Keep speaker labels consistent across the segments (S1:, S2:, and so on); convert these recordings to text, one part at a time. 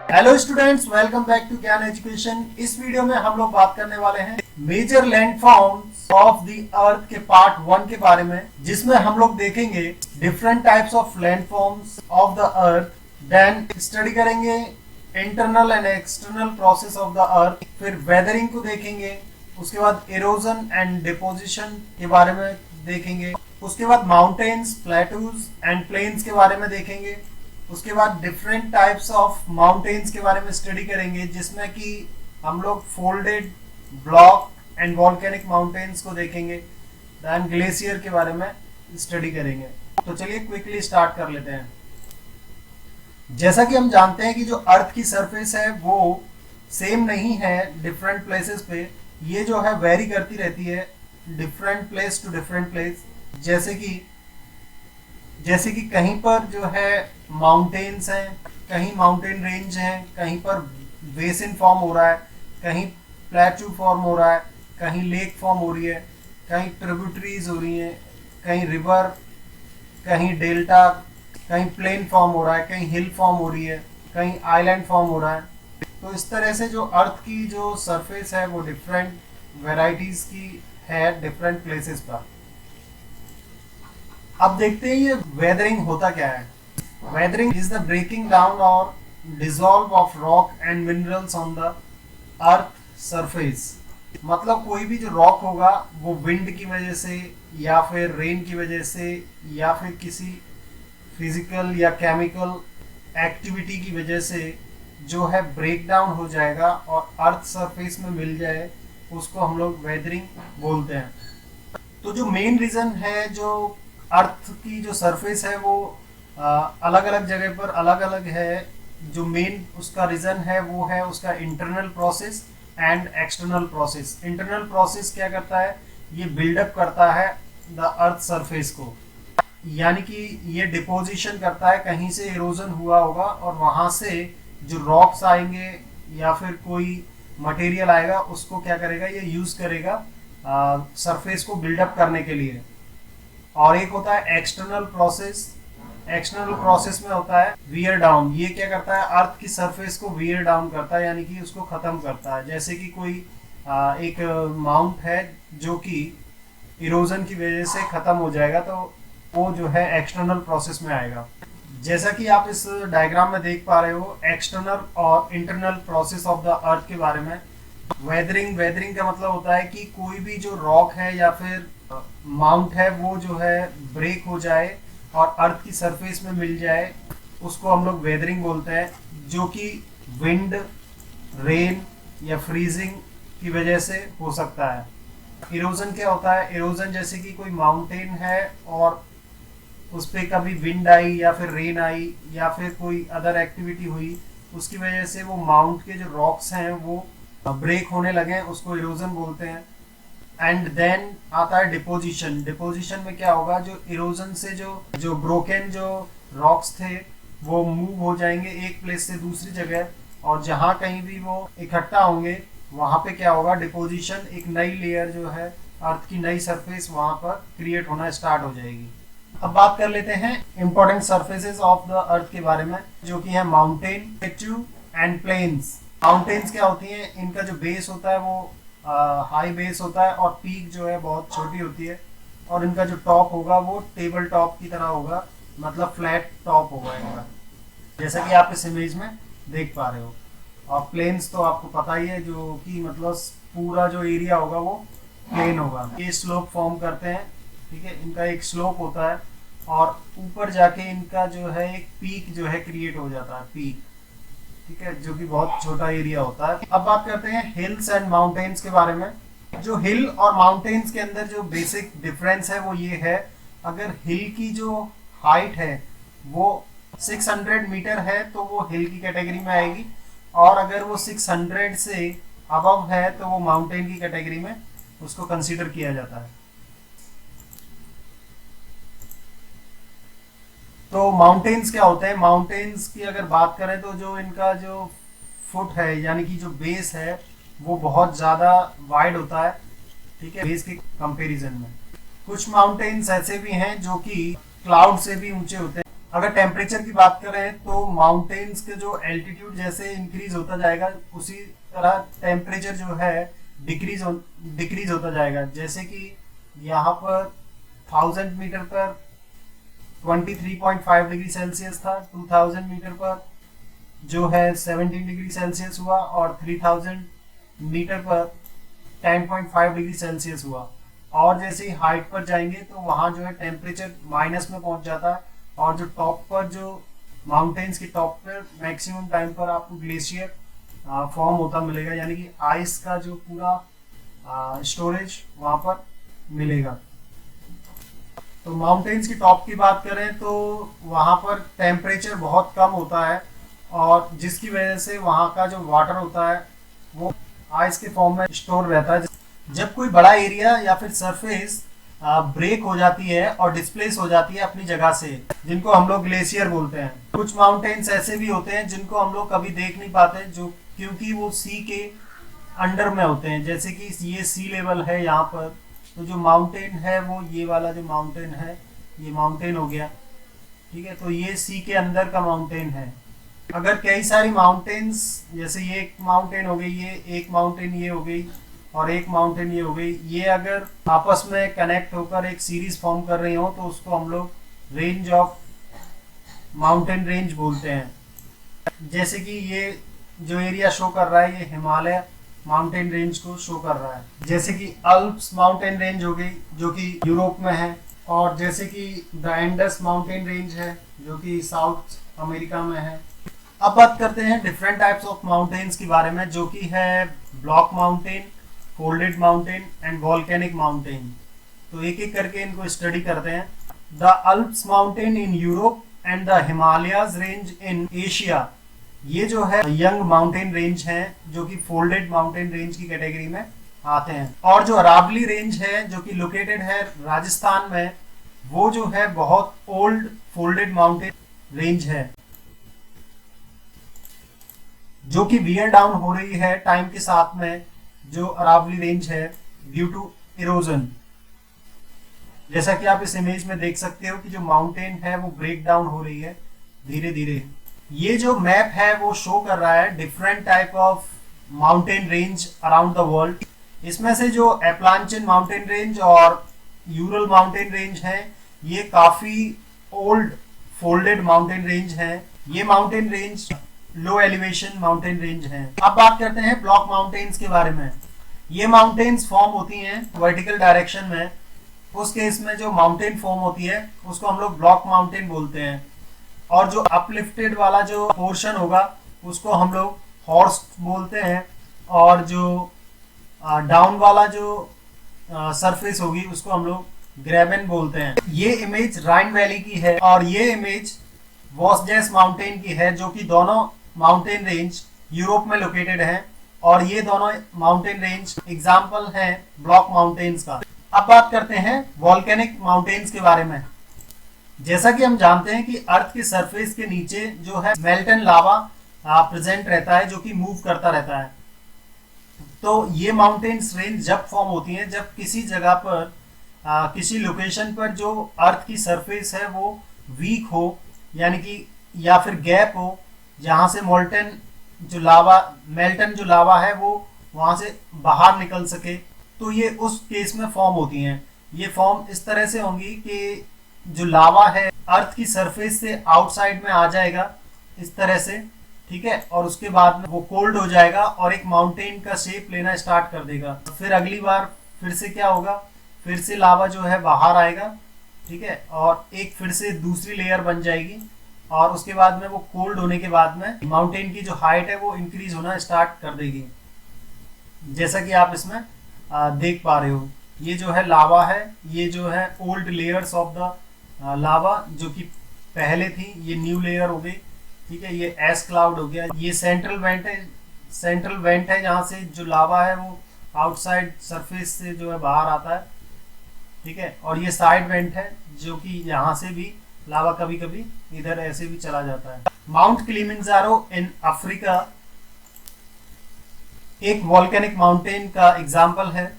S1: Hello students, welcome back to Gyan Education. इस video में हम लोग बात करने वाले हैं major landforms of the earth के पार्ट 1 के बारे में, जिसमें हम लोग देखेंगे different types of landforms of the earth. Then study करेंगे internal and external process of the earth. फिर वेदरिंग को देखेंगे, उसके बाद इरोजन एंड डिपोजिशन के बारे में देखेंगे, उसके बाद माउंटेन्स, प्लेटूज एंड प्लेन्स के बारे में देखेंगे, उसके बाद डिफरेंट टाइप्स ऑफ माउंटेन्स के बारे में स्टडी करेंगे, जिसमें कि हम लोग folded, block and volcanic mountains को देखेंगे। देन ग्लेशियर के बारे में स्टडी करेंगे। तो चलिए क्विकली स्टार्ट कर लेते हैं। जैसा कि हम जानते हैं कि जो अर्थ की सरफेस है वो सेम नहीं है डिफरेंट प्लेसेस पे। ये जो है वेरी करती रहती है different place to different place. जैसे कि कहीं पर जो है माउंटेन्स हैं, कहीं माउंटेन रेंज हैं, कहीं पर बेसिन फॉर्म हो रहा है, कहीं प्लेट्यू फॉर्म हो रहा है, कहीं लेक फॉर्म हो रही है, कहीं ट्रिब्यूटरीज हो रही हैं, कहीं रिवर, कहीं डेल्टा, कहीं प्लेन फॉर्म हो रहा है, कहीं हिल फॉर्म हो रही है, कहीं आइलैंड फॉर्म हो रहा है। तो इस तरह से जो अर्थ की जो सरफेस है वो डिफरेंट वेराइटीज की है डिफरेंट प्लेसेस पर। अब देखते हैं ये वेदरिंग होता क्या है। Weathering is the breaking down और dissolve of rock and minerals on the earth surface. मतलब कोई भी जो रॉक होगा वो विंड की वजह से या फिर रेन की वजह से या फिर किसी फिजिकल या केमिकल एक्टिविटी की वजह से जो है ब्रेक डाउन हो जाएगा और अर्थ सरफेस में मिल जाए, उसको हम लोग वेदरिंग बोलते हैं। तो जो मेन रीजन है, जो अर्थ की जो सरफेस है वो अलग अलग जगह पर अलग अलग है। जो मेन उसका रीजन है वो है उसका internal process and external process. Internal process क्या करता है, ये बिल्डअप करता है द अर्थ सरफेस को, यानी कि ये डिपोजिशन करता है। कहीं से इरोजन हुआ होगा और वहां से जो रॉक्स आएंगे या फिर कोई मटेरियल आएगा, उसको क्या करेगा, ये यूज करेगा सरफेस को बिल्डअप करने के लिए। और एक होता है एक्सटर्नल प्रोसेस। एक्सटर्नल प्रोसेस में होता है वियर डाउन। ये क्या करता है, अर्थ की सरफेस को वियर डाउन करता है, यानी कि उसको खत्म करता है। जैसे कि कोई एक माउंट है जो कि इरोजन की वजह से खत्म हो जाएगा, तो वो जो है एक्सटर्नल प्रोसेस में आएगा। जैसा कि आप इस डायग्राम में देख पा रहे हो, एक्सटर्नल और internal process of the earth के बारे में। वेदरिंग का मतलब होता है कि कोई भी जो रॉक है या फिर माउंट है वो जो है ब्रेक हो जाए और अर्थ की सरफेस में मिल जाए, उसको हम लोग वेदरिंग बोलते हैं, जो कि विंड, रेन या फ्रीजिंग की वजह से हो सकता है। इरोजन क्या होता है, इरोजन जैसे कि कोई माउंटेन है और उस पर कभी विंड आई या फिर रेन आई या फिर कोई अदर एक्टिविटी हुई, उसकी वजह से वो माउंट के जो रॉक्स हैं वो ब्रेक होने लगे, उसको इरोजन बोलते हैं। एंड देन आता है डिपोजिशन। डिपोजिशन में क्या होगा, जो इरोजन से जो ब्रोकन जो रॉक्स थे वो मूव हो जाएंगे एक प्लेस से दूसरी जगह, और जहां कहीं भी वो इकट्ठा होंगे वहां पे क्या होगा, डिपोजिशन, एक नई लेयर जो है अर्थ की नई सरफेस वहां पर क्रिएट होना स्टार्ट हो जाएगी। अब बात कर लेते हैं important surfaces of the earth के बारे में, जो कि है mountain, plateau and plains. Mountains क्या होती हैं, इनका जो बेस होता है वो हाई बेस होता है और पीक जो है बहुत छोटी होती है, और इनका जो टॉप होगा वो टेबल टॉप की तरह होगा, मतलब फ्लैट टॉप होगा इनका, जैसा कि आप इस इमेज में देख पा रहे हो। और प्लेन्स तो आपको पता ही है, जो कि मतलब पूरा जो एरिया होगा वो प्लेन होगा। ये स्लोप फॉर्म करते हैं, ठीक है, इनका एक स्लोप होता है और ऊपर जाके इनका जो है एक पीक जो है क्रिएट हो जाता है, पीक, ठीक है, जो कि बहुत छोटा एरिया होता है। अब बात करते हैं हिल्स एंड माउंटेन्स के बारे में। जो हिल और माउंटेन्स के अंदर जो बेसिक डिफरेंस है वो ये है, अगर हिल की जो हाइट है वो 600 मीटर है तो वो हिल की कैटेगरी में आएगी, और अगर वो 600 से अबव है तो वो माउंटेन की कैटेगरी में उसको कंसीडर किया जाता है। तो माउंटेन्स क्या होते हैं, माउंटेन्स की अगर बात करें तो जो इनका जो फुट है, यानी कि जो बेस है वो बहुत ज़्यादा वाइड होता है, ठीक है, बेस के कंपैरिजन में। कुछ माउंटेन्स ऐसे भी हैं जो कि क्लाउड से भी ऊंचे होते हैं, अगर टेम्परेचर की बात करें तो माउंटेन्स के जो एल्टीट्यूड जैसे इंक्रीज होता जाएगा उसी तरह टेम्परेचर जो है डिक्रीज होता जाएगा। जैसे कि यहाँ पर 1000 मीटर पर 23.5 डिग्री सेल्सियस था, 2000 मीटर पर जो है 17 डिग्री सेल्सियस हुआ और 3000 मीटर पर 10.5 डिग्री सेल्सियस हुआ। और जैसे ही हाइट पर जाएंगे तो वहाँ जो है टेम्परेचर माइनस में पहुंच जाता है और जो टॉप पर जो माउंटेन्स की टॉप पर मैक्सिमम टाइम पर आपको ग्लेशियर फॉर्म होता मिलेगा, यानी कि आइस का जो पूरा स्टोरेज वहाँ पर मिलेगा। तो माउंटेन्स की टॉप की बात करें तो वहाँ पर टेम्परेचर बहुत कम होता है और जिसकी वजह से वहाँ का जो वाटर होता है वो आइस के फॉर्म में स्टोर रहता है। जब कोई बड़ा एरिया या फिर सरफेस ब्रेक हो जाती है और डिस्प्लेस हो जाती है अपनी जगह से, जिनको हम लोग ग्लेशियर बोलते हैं। कुछ माउंटेन्स ऐसे भी होते हैं जिनको हम लोग कभी देख नहीं पाते जो क्योंकि वो सी के अंडर में होते हैं। जैसे कि ये सी लेवल है यहाँ पर, तो जो माउंटेन है वो ये वाला जो माउंटेन है ये माउंटेन हो गया, ठीक है। तो ये सी के अंदर का माउंटेन है। अगर कई सारी माउंटेन्स, जैसे ये एक माउंटेन हो गई, ये एक माउंटेन ये हो गई और एक माउंटेन ये हो गई, ये अगर आपस में कनेक्ट होकर एक सीरीज फॉर्म कर रही हो तो उसको हम लोग रेंज ऑफ माउंटेन रेंज बोलते हैं। जैसे कि ये जो एरिया शो कर रहा है ये हिमालय माउंटेन रेंज को शो कर रहा है। जैसे कि अल्प्स माउंटेन रेंज हो गई जो कि यूरोप में है, और जैसे कि द एंडस माउंटेन रेंज है जो कि साउथ अमेरिका में है। अब बात करते हैं डिफरेंट टाइप्स ऑफ माउंटेन्स के बारे में, जो कि है block mountain, folded mountain and volcanic mountain. तो एक एक करके इनको स्टडी करते हैं। The Alps mountain in Europe and the Himalayas range in Asia, ये जो है यंग माउंटेन रेंज हैं जो कि फोल्डेड माउंटेन रेंज की कैटेगरी में आते हैं। और जो अरावली रेंज है जो कि लोकेटेड है राजस्थान में, वो जो है बहुत ओल्ड फोल्डेड माउंटेन रेंज है जो कि वियर डाउन हो रही है टाइम के साथ में। जो अरावली रेंज है ड्यू टू इरोजन, जैसा कि आप इस इमेज में देख सकते हो कि जो माउंटेन है वो ब्रेक डाउन हो रही है धीरे धीरे। ये जो मैप है वो शो कर रहा है different type of mountain range around the world. इसमें से जो एप्लांचिन माउंटेन रेंज और यूरल माउंटेन रेंज है ये काफी ओल्ड फोल्डेड माउंटेन रेंज है। ये माउंटेन रेंज लो एलिवेशन माउंटेन रेंज है। अब बात करते हैं ब्लॉक माउंटेन्स के बारे में। ये माउंटेन्स फॉर्म होती हैं वर्टिकल डायरेक्शन में। उस केस में जो माउंटेन फॉर्म होती है उसको हम लोग ब्लॉक माउंटेन बोलते हैं, और जो अपलिफ्टेड वाला जो पोर्शन होगा उसको हम लोग हॉर्स्ट बोलते हैं, और जो डाउन वाला जो सरफेस होगी उसको हम लोग ग्रेबन बोलते हैं। ये इमेज राइन वैली की है और ये इमेज वॉसजेस माउंटेन की है, जो कि दोनों माउंटेन रेंज यूरोप में लोकेटेड है, और ये दोनों माउंटेन रेंज एग्जाम्पल हैं ब्लॉक माउंटेन्स का। अब बात करते हैं वॉल्केनिक माउंटेन्स के बारे में। जैसा कि हम जानते हैं कि अर्थ के सरफेस के नीचे जो है मेल्टन लावा प्रेजेंट रहता है जो कि मूव करता रहता है। तो ये माउंटेन्स रेंज जब फॉर्म होती हैं जब किसी जगह पर किसी लोकेशन पर जो अर्थ की सरफेस है वो वीक हो, यानी कि या फिर गैप हो जहाँ से मेल्टन जो लावा है वो वहाँ से बाहर निकल सके, तो ये उस केस में फॉर्म होती हैं। ये फॉर्म इस तरह से होंगी कि जो लावा है अर्थ की सरफेस से आउटसाइड में आ जाएगा इस तरह से, ठीक है, और उसके बाद में वो कोल्ड हो जाएगा और एक माउंटेन का शेप लेना स्टार्ट कर देगा। फिर अगली बार फिर से क्या होगा, फिर से लावा जो है बाहर आएगा, ठीक है, और एक फिर से दूसरी लेयर बन जाएगी, और उसके बाद में वो कोल्ड होने के बाद में माउंटेन की जो हाइट है वो इंक्रीज होना स्टार्ट कर देगी, जैसा कि आप इसमें देख पा रहे हो। ये जो है लावा है, ये जो है old layers of the lava जो कि पहले थी, ये न्यू लेयर हो गई, ठीक है। ये एस क्लाउड हो गया। ये सेंट्रल वेंट है जहाँ से जो लावा है वो आउटसाइड सरफेस से जो है बाहर आता है, ठीक है, और ये साइड वेंट है जो कि यहाँ से भी लावा कभी कभी इधर ऐसे भी चला जाता है। माउंट किलिमंजारो इन अफ्रीका एक वॉल्केनिक माउंटेन का एग्जाम्पल है।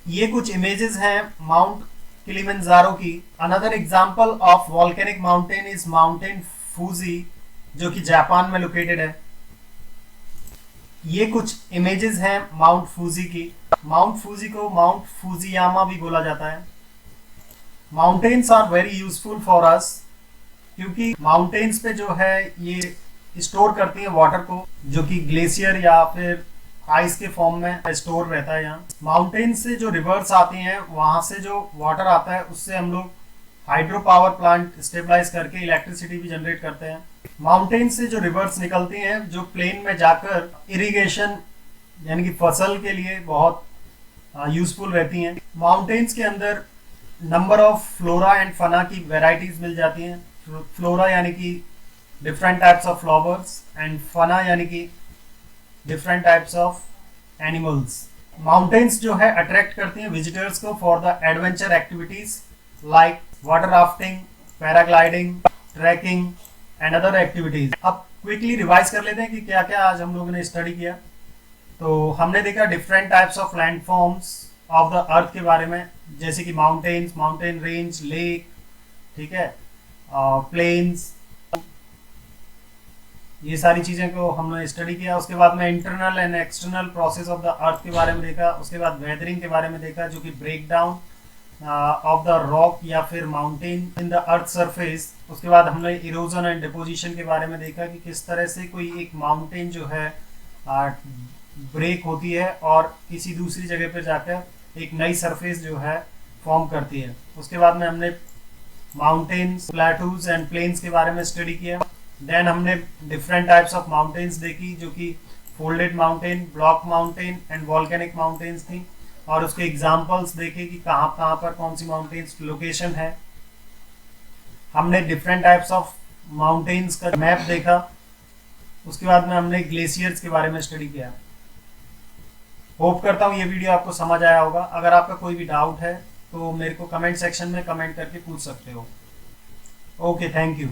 S1: ये कुछ इमेजेस हैं माउंट किलिमंजारो की। Another example of volcanic mountain is mountain Fuji, जो कि जापान में लोकेटेड है। ये कुछ इमेजेस हैं माउंट फूजी की। माउंट फूजी को माउंट फूजियामा भी बोला जाता है। Mountains are very useful for us, क्योंकि माउंटेन्स पे जो है ये स्टोर करती है वाटर को, जो कि ग्लेशियर या फिर आइस के फॉर्म में स्टोर रहता है यहाँ। माउंटेन्स से जो रिवर्स आती हैं, वहां से जो वाटर आता है उससे हम लोग हाइड्रो पावर प्लांट स्टेबलाइज करके इलेक्ट्रिसिटी भी जनरेट करते हैं। माउंटेन्स से जो रिवर्स निकलती हैं, जो प्लेन में जाकर इरिगेशन यानी कि फसल के लिए बहुत यूजफुल रहती हैं। माउंटेन्स के अंदर number of flora and fauna की वेराइटीज मिल जाती हैं। फ्लोरा यानी कि different types of flowers, and fauna यानी कि different types of animals. Mountains जो है अट्रैक्ट करती हैं विजिटर्स को for the adventure activities like water rafting, paragliding, trekking and other activities. अब क्विकली रिवाइज कर लेते हैं कि क्या क्या आज हम लोगों ने स्टडी किया। तो हमने देखा different types of landforms of the earth के बारे में, जैसे कि माउंटेन्स, माउंटेन रेंज, लेक, ठीक है, प्लेन्स, ये सारी चीजें को हमने स्टडी किया। उसके बाद में internal and external process of the earth के बारे में देखा। उसके बाद वेदरिंग के बारे में देखा, जो कि break down of the rock या फिर mountain in the earth surface. उसके बाद हमने इरोजन एंड डिपोजिशन के बारे में देखा कि किस तरह से कोई एक माउंटेन जो है ब्रेक होती है और किसी दूसरी जगह पर जाकर एक नई सरफेस जो है फॉर्म करती है। उसके बाद में हमने माउंटेन्स, प्लेटूज एंड प्लेन्स के बारे में स्टडी किया। देन हमने डिफरेंट टाइप्स ऑफ माउंटेन्स देखी, जो कि folded mountain, block mountain and volcanic mountains थी, और उसके एग्जांपल्स देखे कि कहाँ कहाँ पर कौन सी माउंटेन्स लोकेशन है। हमने डिफरेंट टाइप्स ऑफ माउंटेन्स का मैप देखा। उसके बाद में हमने ग्लेशियर्स के बारे में स्टडी किया। होप करता हूँ ये वीडियो आपको समझ आया होगा। अगर आपका कोई भी डाउट है तो मेरे को कमेंट सेक्शन में कमेंट करके पूछ सकते हो। Okay, thank you.